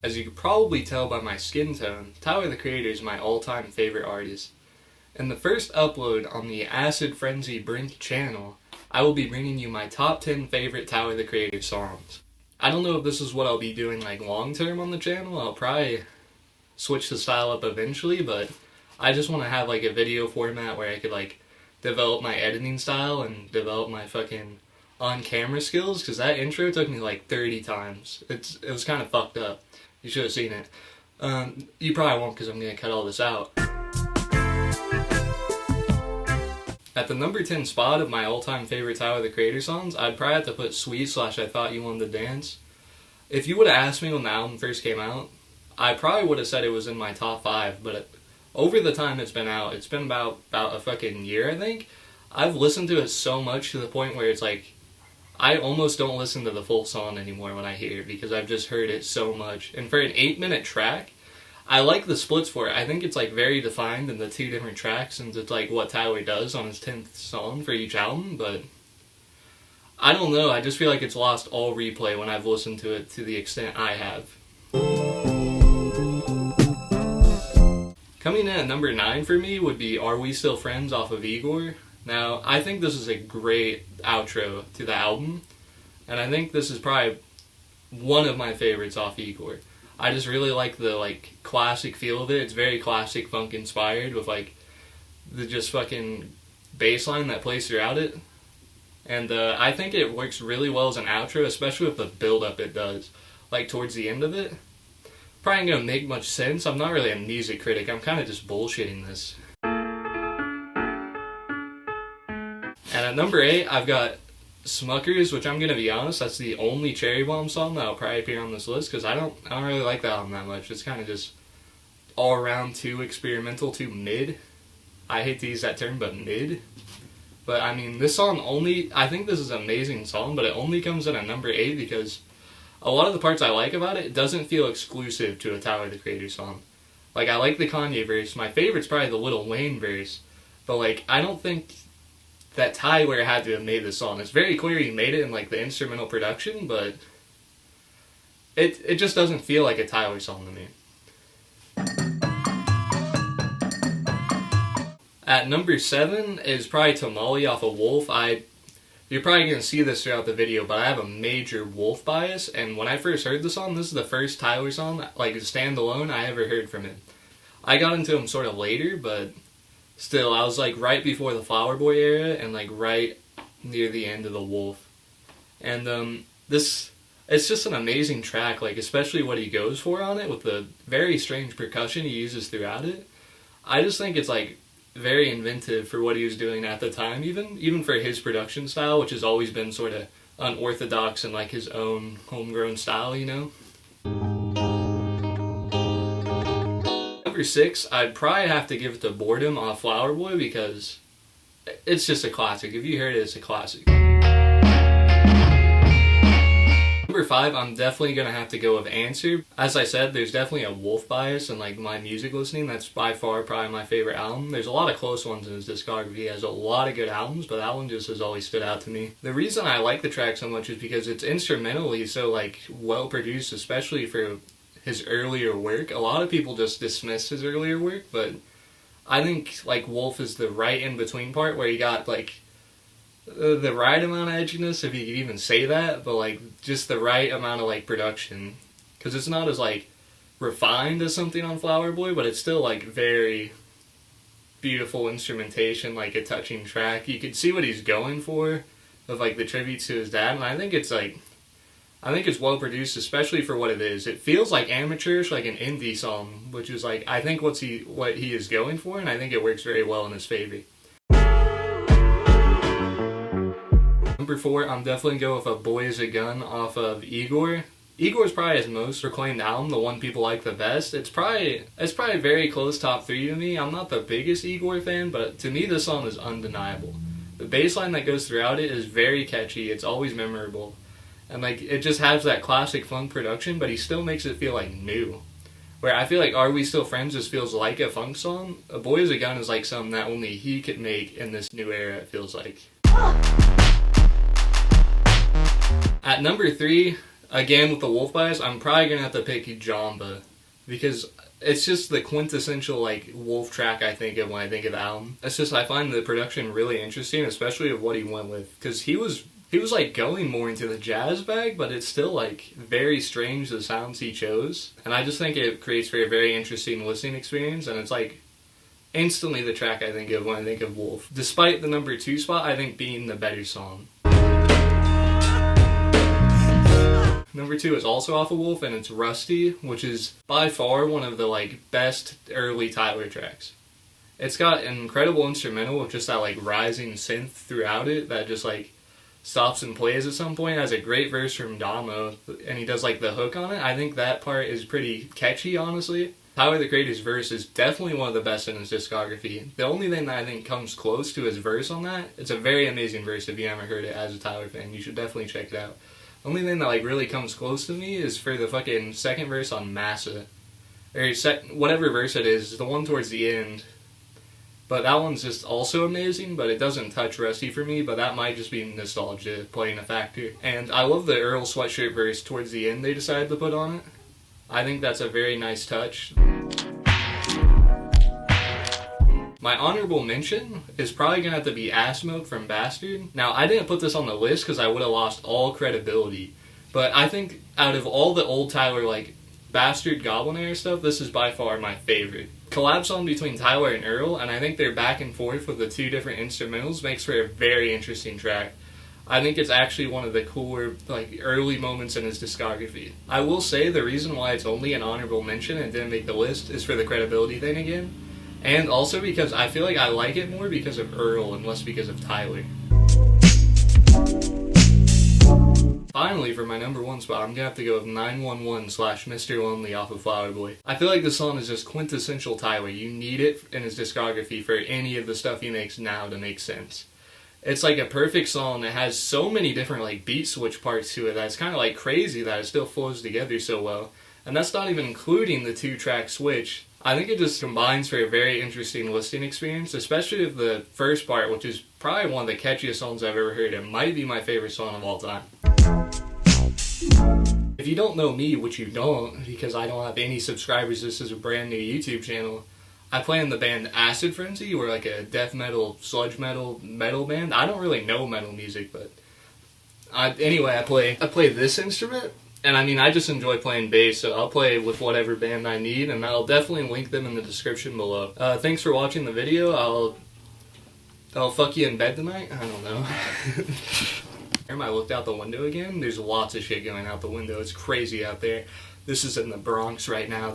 As you could probably tell by my skin tone, Tyler the Creator is my all-time favorite artist. In the first upload on the Acid Frenzy Brink channel, I will be bringing you my top 10 favorite Tyler the Creator songs. I don't know if this is what I'll be doing like long-term on the channel. I'll probably switch the style up eventually, but I just want to have like a video format where I could like develop my editing style and develop my fucking on-camera skills, because that intro took me like 30 times. It was kind of fucked up. You should have seen it. You probably won't, because I'm going to cut all this out. At the number 10 spot of my all-time favorite Tyler the Creator songs, I'd probably have to put Sweet / I Thought You Wanted to Dance. If you would have asked me when the album first came out, I probably would have said it was in my top 5, but over the time it's been out, it's been about a fucking year, I think. I've listened to it so much to the point where it's like, I almost don't listen to the full song anymore when I hear it, because I've just heard it so much. And for an 8-minute track, I like the splits for it. I think it's like very defined in the 2 different tracks, and it's like what Tyler does on his 10th song for each album, but I don't know, I just feel like it's lost all replay when I've listened to it to the extent I have. Coming in at number 9 for me would be Are We Still Friends off of Igor. Now, I think this is a great outro to the album, and I think this is probably one of my favorites off Igor. I just really like the like classic feel of it. It's very classic funk inspired with like the just fucking bass line that plays throughout it. And I think it works really well as an outro, especially with the build up it does, like towards the end of it. Probably ain't gonna make much sense. I'm not really a music critic. I'm kind of just bullshitting this. And at number 8, I've got SMUCKERS, which I'm gonna be honest, that's the only Cherry Bomb song that'll probably appear on this list, because I don't really like that album that much. It's kind of just all around too experimental, too mid. I hate to use that term, but mid. But I mean, this song I think this is an amazing song, but it only comes in at number 8 because a lot of the parts I like about it doesn't feel exclusive to a Tyler the Creator song. Like, I like the Kanye verse. My favorite's probably the Lil Wayne verse, but like, I don't think that Tyler had to have made this song. It's very clear he made it in like the instrumental production, but it just doesn't feel like a Tyler song to me. At number 7 is probably Tamale off of Wolf. You're probably going to see this throughout the video, but I have a major Wolf bias, and when I first heard the song, this is the first Tyler song, like standalone, I ever heard from him. I got into him sort of later, but still, I was like right before the Flower Boy era and like right near the end of the Wolf. And it's just an amazing track, like especially what he goes for on it with the very strange percussion he uses throughout it. I just think it's like very inventive for what he was doing at the time, even for his production style, which has always been sort of unorthodox and like his own homegrown style, you know? Number 6, I'd probably have to give it to Boredom off Flower Boy, because it's just a classic. If you heard it, it's a classic. Number 5, I'm definitely going to have to go with Answer. As I said, there's definitely a Wolf bias in like my music listening. That's by far probably my favorite album. There's a lot of close ones in his discography. He has a lot of good albums, but that one just has always stood out to me. The reason I like the track so much is because it's instrumentally so like well produced, especially for his earlier work. A lot of people just dismiss his earlier work, but I think like Wolf is the right in-between part where he got like the right amount of edginess, if you could even say that, but like just the right amount of like production, because it's not as like refined as something on Flower Boy, but it's still like very beautiful instrumentation, like a touching track. You could see what he's going for of like the tribute to his dad, and I think it's well produced, especially for what it is. It feels like amateurish, like an indie song, which is like I think what he is going for, and I think it works very well in his favor. Number 4, I'm definitely going with A Boy Is a Gun off of Igor. Igor's probably his most reclaimed album, the one people like the best. It's probably very close top 3 to me. I'm not the biggest Igor fan, but to me this song is undeniable. The bass line that goes throughout it is very catchy. It's always memorable. And like it just has that classic funk production, but he still makes it feel like new. Where I feel like Are We Still Friends just feels like a funk song. A Boy Is a Gun is like something that only he could make in this new era, it feels like. At number 3, Again, with the wolf bias, I'm probably gonna have to pick Jamba, because it's just the quintessential like wolf track I think of when I think of the album. It's just I find the production really interesting, especially of what he went with, because he was like going more into the jazz bag, but it's still like very strange the sounds he chose, and I just think it creates for a very interesting listening experience, and it's like instantly the track I think of when I think of Wolf, despite the number 2 spot I think being the better song. Number 2 is also off of Wolf, and it's Rusty, which is by far one of the like best early Tyler tracks. It's got an incredible instrumental with just that like rising synth throughout it that just like stops and plays at some point. It has a great verse from Damo, and he does like the hook on it. I think that part is pretty catchy, honestly. Tyler the Creator's verse is definitely one of the best in his discography. The only thing that I think comes close to his verse on that, it's a very amazing verse. If you haven't heard it as a Tyler fan, you should definitely check it out. The only thing that like really comes close to me is for the fucking second verse on Massa. Or whatever verse it is, the one towards the end. But that one's just also amazing, but it doesn't touch Rusty for me, but that might just be nostalgia playing a factor. And I love the Earl Sweatshirt verse towards the end they decided to put on it. I think that's a very nice touch. My honorable mention is probably going to have to be AssMilk from Bastard. Now, I didn't put this on the list because I would have lost all credibility, but I think out of all the old Tyler, like, Bastard Goblin Era stuff, this is by far my favorite. Collab song between Tyler and Earl, and I think their back and forth with the two different instrumentals makes for a very interesting track. I think it's actually one of the cooler, like, early moments in his discography. I will say the reason why it's only an honorable mention and didn't make the list is for the credibility thing again. And also because I feel like I like it more because of Earl and less because of Tyler. Finally, for my number 1 spot, I'm gonna have to go with 911/Mr. Lonely off of Flower Boy. I feel like this song is just quintessential Tyler. You need it in his discography for any of the stuff he makes now to make sense. It's like a perfect song that has so many different like beat switch parts to it that it's kind of like crazy that it still flows together so well. And that's not even including the 2-track switch. I think it just combines for a very interesting listening experience, especially with the first part, which is probably one of the catchiest songs I've ever heard. It might be my favorite song of all time. If you don't know me, which you don't, because I don't have any subscribers, this is a brand new YouTube channel, I play in the band Acid Frenzy. We're like a death metal, sludge metal band. I don't really know metal music, but anyway, I play this instrument. And I mean, I just enjoy playing bass, so I'll play with whatever band I need, and I'll definitely link them in the description below. Thanks for watching the video. I'll fuck you in bed tonight? I don't know. I looked out the window again. There's lots of shit going out the window. It's crazy out there. This is in the Bronx right now.